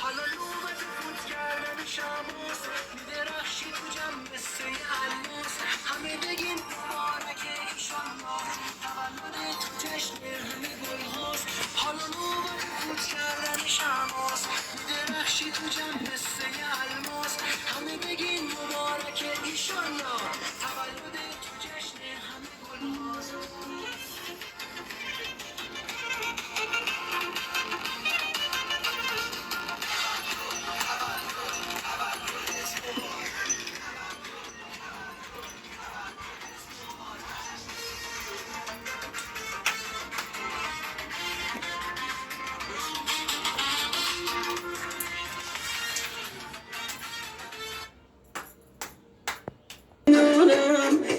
حالا نوبت فوت کردن شماس میدرخشی تو جنبسته الماس همه بگین مبارک ایشالله تولد تو جشن همه گلهاست حالا نوبت فوت کردن شماس میدرخشی تو جنبسته الماس همه بگین مبارک ایشالله تولد تو جشن همه گلهاست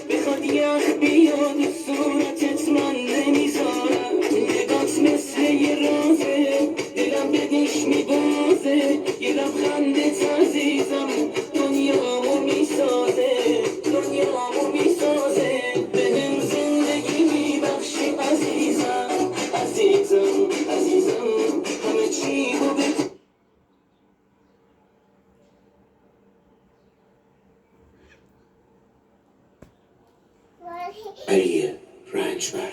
بخواد یخ بیاد صورتت من نمیذارم نگات مثل یه رازه دلم بدش میبازه یه لبخندت عزیزم دنیامو میسازه دنیامو میسازه بهم زندگی میبخشی عزیزم عزیزم عزیزم همه چی رو به علی رنجبر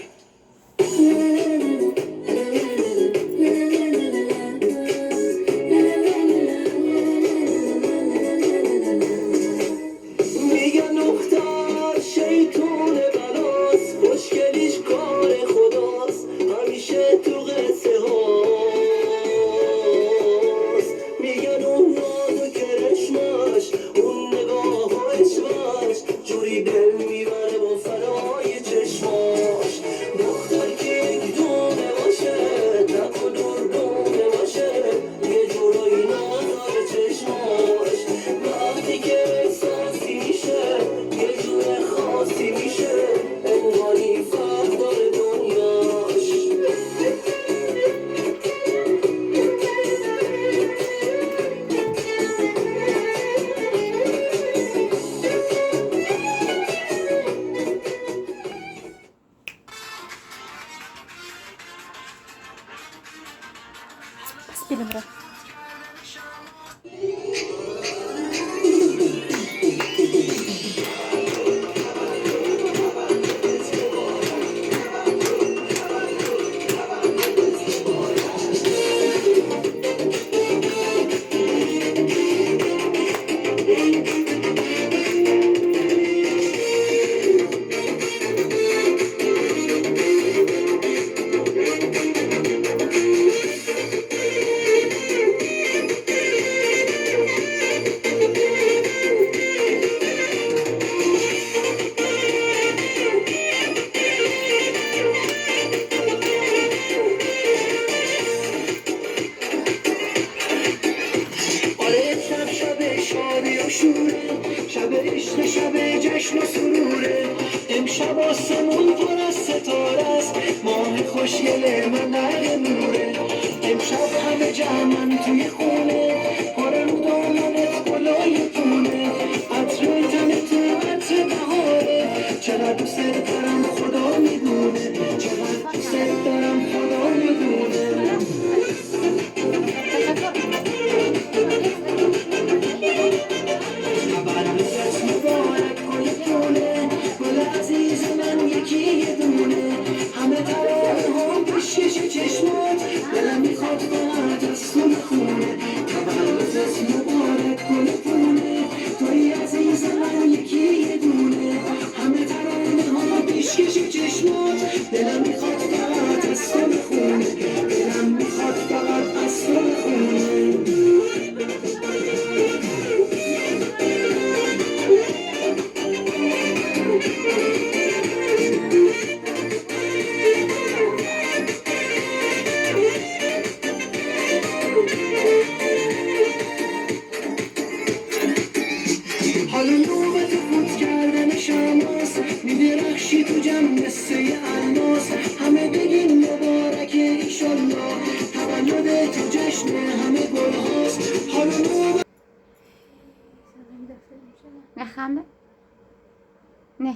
میگن دختر شیطون بلاست خوشگلیش کار خداست همیشه تو قصه هاست میگن اون ناز و کرشمش اون نگاه و عشقش جوری دل میبره با فرای چشماش دختر که یک دونه باشه نک و دردونه باشه یه جورایی نداره چشماش وقتی که احساسی میشه یه جور خاصی میشه انگاری فرق داره دنیاش Спину брат. شب عشق شب جشن و سروره امشب آسمون پر از ستاره است ماه خوشگل من در نوره امشب همه جمعن توی خونه پرن دامنت گلای پونه عطر تنت عطر بهاره چقدر دوست دارم خدا میدونه چقدر دوست دارم خدا میدونه چشمات دلم میخواد فقط از تو بخونه تولدت مبارک گل پونه توی عزیز من یکی یه دونه همه ترانه ها پیشکش چشمات دلم میخواد فقط از تو بخونه دلم میخواد فقط از تو بخونه حالا نوبت فوت کردن شماس میدرخشی تو جنبسته الماس همه بگین مبارک ایشالله تولد تو جشن همه گلهاست حالا نوبت نخنده؟ نه.